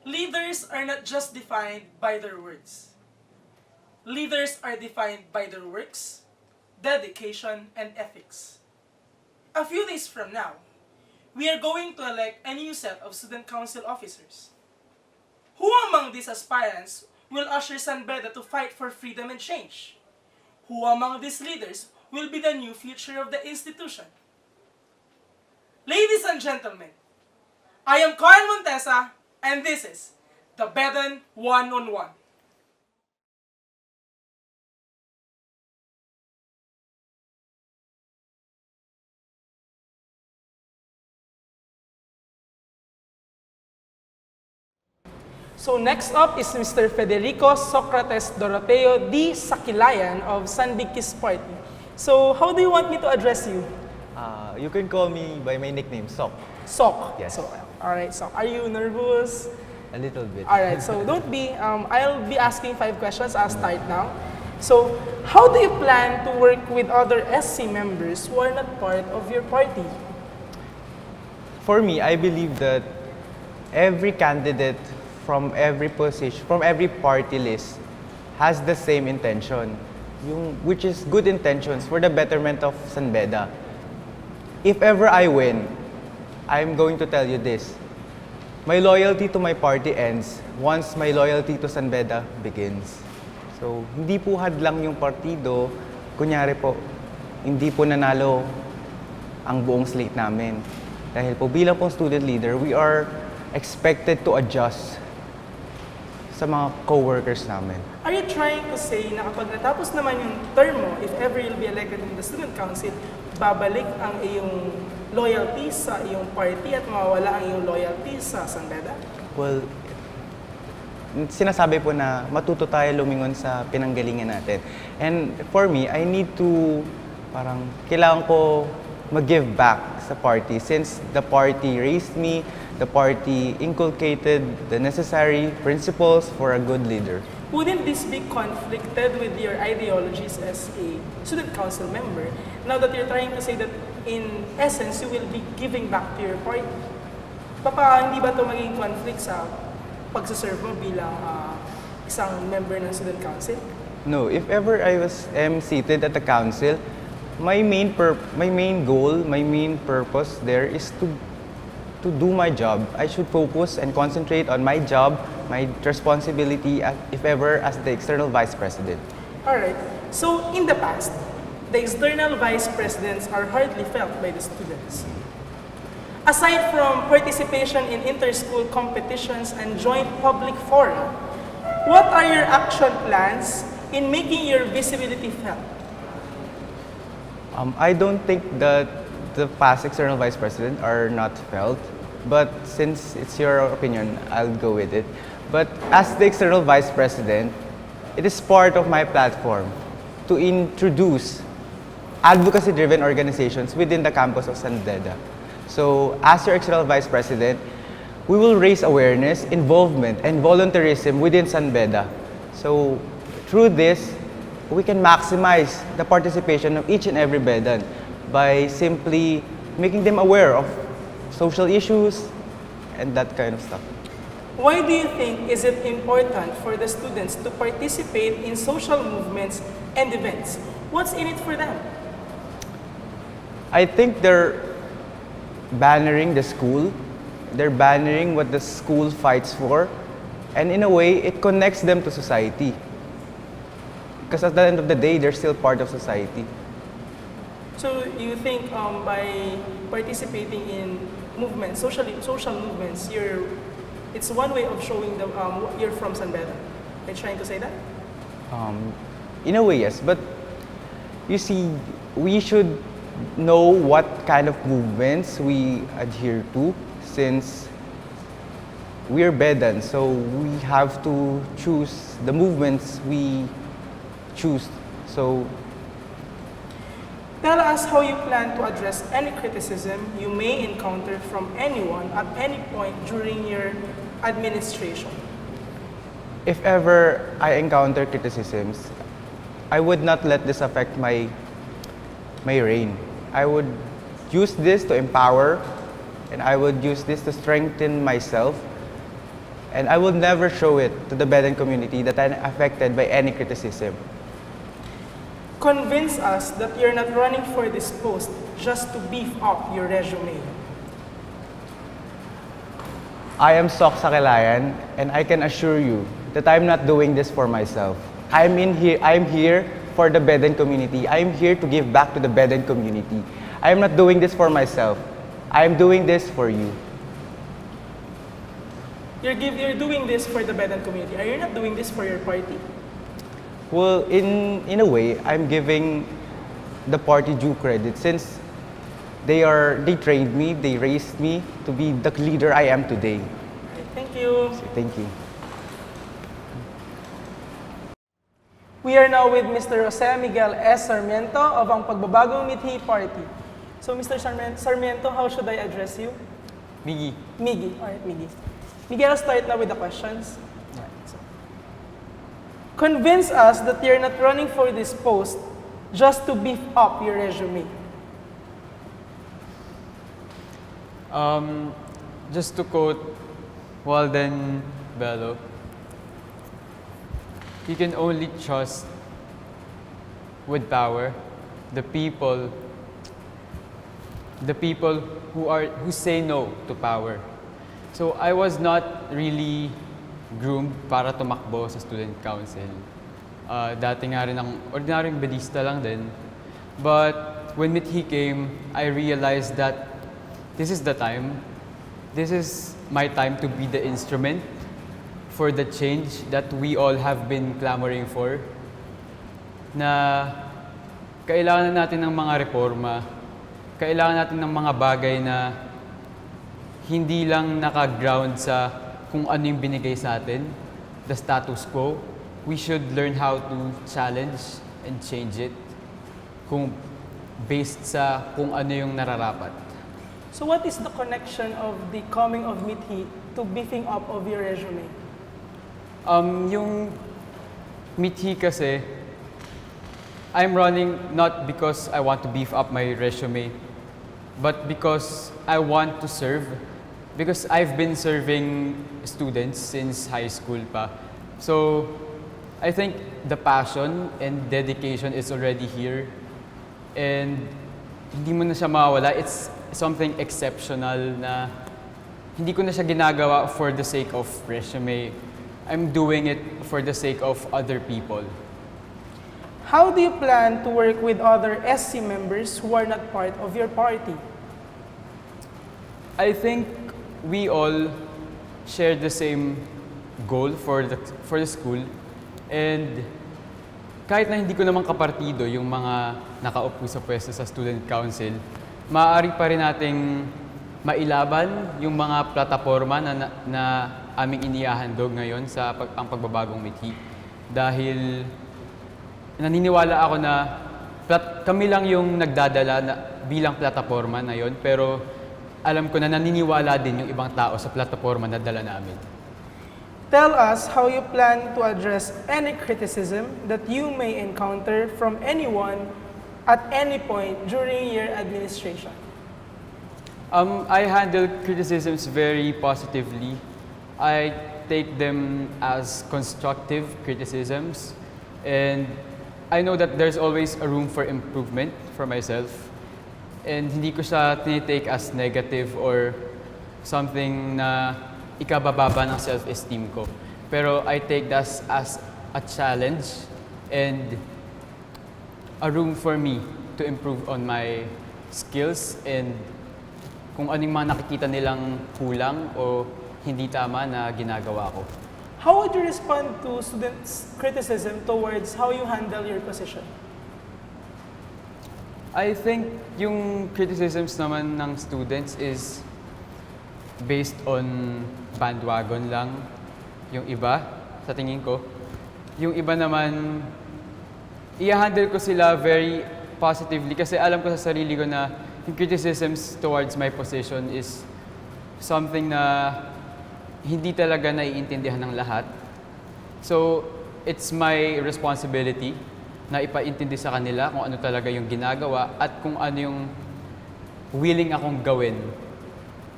Leaders are not just defined by their words. Leaders are defined by their works, dedication, and ethics. A few days from now, we are going to elect a new set of student council officers. Who among these aspirants will usher San Beda to fight for freedom and change? Who among these leaders will be the new future of the institution? Ladies and gentlemen, I am Cohen Montesa, and this is the Bedan One-on-One. So next up is Mr. Federico Socrates Doroteo D. Saquilayan of San Bigkis Party. So how do you want me to address you? You can call me by my nickname, Sock. Soc. Yes. So, alright, Soc. Are you nervous? A little bit. Alright, so don't be, I'll be asking 5 questions. I'll start now. So, how do you plan to work with other SC members who are not part of your party? For me, I believe that every candidate from every position, from every party list, has the same intention, which is good intentions for the betterment of San Beda. If ever I win, I'm going to tell you this. My loyalty to my party ends once my loyalty to San Beda begins. So, hindi po hadlang yung partido. Kunyari po, hindi po nanalo ang buong slate namin. Dahil po bilang pong student leader, we are expected to adjust sa mga co-workers namin. Are you trying to say na kapag natapos naman yung term mo, if ever you'll be elected in the student council, babalik ang iyong loyalty sa iyong party at mawawala ang iyong loyalty sa San Beda? Well, sinasabi po na matuto tayo lumingon sa pinanggalingan natin. And for me, I need to, kailangan ko mag-give back sa party since the party raised me, the party inculcated the necessary principles for a good leader. Wouldn't this be conflicted with your ideologies as a student council member now that you're trying to say that in essence you will be giving back to your party? Hindi ba ito maging conflict sa pagsaserve mo bilang isang member ng student council? No, if ever I am seated at the council, my main goal, my main purpose there is to do my job. I should focus and concentrate on my job, my responsibility, if ever, as the external vice president. Alright, so in the past, the external vice presidents are hardly felt by the students. Aside from participation in inter-school competitions and joint public fora, what are your action plans in making your visibility felt? I don't think that the past external vice president are not felt, but since it's your opinion, I'll go with it. But as the external vice president, it is part of my platform to introduce advocacy-driven organizations within the campus of San Beda. So as your external vice president, we will raise awareness, involvement, and volunteerism within San Beda. So through this, we can maximize the participation of each and every Bedan by simply making them aware of social issues and that kind of stuff. Why do you think is it important for the students to participate in social movements and events? What's in it for them? I think they're bannering the school, they're bannering what the school fights for, and in a way, it connects them to society. Because at the end of the day, they're still part of society. So you think by participating in movements, social movements, it's one way of showing them you're from San Beda. Are you trying to say that? In a way, yes. But you see, we should know what kind of movements we adhere to since we're Bedan. So we have to choose the movements we choose. So tell us how you plan to address any criticism you may encounter from anyone at any point during your administration. if ever I encounter criticisms, I would not let this affect my reign. I would use this to empower, and I would use this to strengthen myself and I will never show it to the Bedan community that I'm affected by any criticism. Convince us that you're not running for this post just to beef up your resume. I am Saquilayan, and I can assure you that I'm not doing this for myself. I'm here for the Bedan community. I'm here to give back to the Bedan community. I'm not doing this for myself. I'm doing this for you. You're doing this for the Bedan community. Are you not doing this for your party? Well, in a way, I'm giving the party due credit since they trained me, they raised me to be the leader I am today. Alright, thank you. So, thank you. We are now with Mr. Jose Miguel S. Sarmiento of ang Pagbabagong Mithi Party. So, Mr. Sarmiento, how should I address you? Migui. Migui. Alright, Migui. Miguel, I'll start now with the questions. Alright, so. Convince us that you're not running for this post just to beef up your resume. Just to quote Walden Bello, you can only trust with power the people who say no to power. So I was not really groomed para tumakbo sa student council. Dati nga rin ang ordinaryong bedista lang din. But when Mithi came, I realized that this is the time. This is my time to be the instrument for the change that we all have been clamoring for. Na kailangan natin ng mga reforma, kailangan natin ng mga bagay na hindi lang naka-ground sa kung ano yung binigay sa atin, the status quo. We should learn how to challenge and change it kung based sa kung ano yung nararapat. So what is the connection of the coming of Mithi to beefing up of your resume? Yung Mithi kasi, I'm running not because I want to beef up my resume, but because I want to serve. Because I've been serving students since high school pa. So, I think the passion and dedication is already here. And hindi mo na siya mawawala. It's something exceptional na hindi ko na siya ginagawa for the sake of resume. I'm doing it for the sake of other people. How do you plan to work with other SC members who are not part of your party? I think we all share the same goal for the school. And kahit na hindi ko naman kapartido yung mga nakaupo sa pwesto sa student council, maaari pa rin nating mailaban yung mga plataforma na aming inihahandog ngayon sa ang pagbabagong Mithi. Dahil naniniwala ako na kami lang yung nagdadala bilang plataforma na yon, pero alam ko na naniniwala din yung ibang tao sa plataforma na dala namin. Tell us how you plan to address any criticism that you may encounter from anyone at any point during your administration. I handle criticisms very positively. I take them as constructive criticisms, and I know that there's always a room for improvement for myself. And hindi ko siya tinitake as negative or something na ikabababa ng self-esteem ko. Pero I take that as a challenge and a room for me to improve on my skills and kung anong mga nakikita nilang kulang o hindi tama na ginagawa ko. How would you respond to students' criticism towards how you handle your position? I think yung criticisms naman ng students is based on bandwagon lang. Yung iba, sa tingin ko. Yung iba naman, i-handle ko sila very positively kasi alam ko sa sarili ko na yung criticisms towards my position is something na hindi talaga naiintindihan ng lahat. So, it's my responsibility na ipaintindi sa kanila kung ano talaga yung ginagawa at kung ano yung willing akong gawin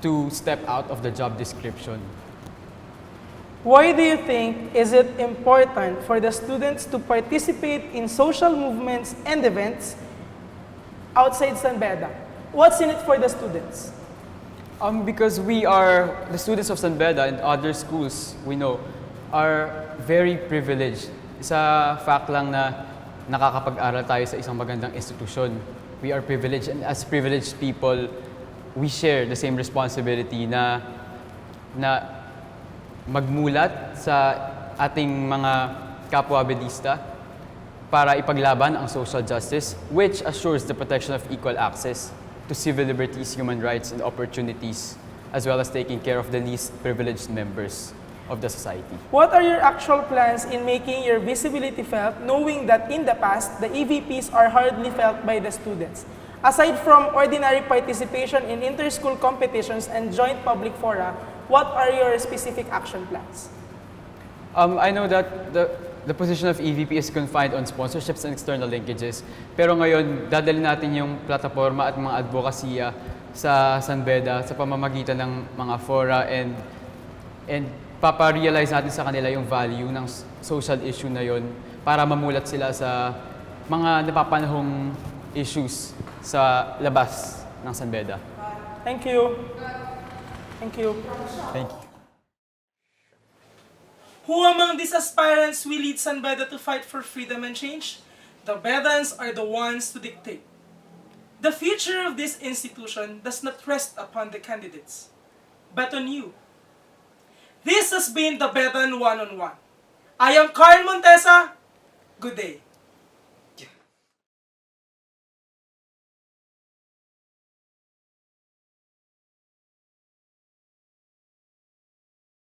to step out of the job description. Why do you think is it important for the students to participate in social movements and events outside San Beda? What's in it for the students? Because we are, the students of San Beda and other schools we know, are very privileged. Sa fact lang na nakakapag-aral tayo sa isang magandang institusyon. We are privileged, and as privileged people, we share the same responsibility na magmulat sa ating mga kapwa bedista para ipaglaban ang social justice, which assures the protection of equal access to civil liberties, human rights, and opportunities, as well as taking care of the least privileged members of the society. What are your actual plans in making your visibility felt, knowing that in the past, the EVPs are hardly felt by the students? Aside from ordinary participation in inter-school competitions and joint public fora, what are your specific action plans? I know that the position of EVP is confined on sponsorships and external linkages. Pero ngayon, dadalhin natin yung plataforma at mga advokasya sa San Beda sa pamamagitan ng mga fora and papa-realize natin sa kanila yung value ng social issue na yon para mamulat sila sa mga napapanahong issues sa labas ng San Beda. Thank you. Thank you. Thank you. Who among these aspirants will lead San Beda to fight for freedom and change? The Bedans are the ones to dictate. The future of this institution does not rest upon the candidates, but on you. This has been the Bedan One-on-One. I am Carl Montesa. Good day.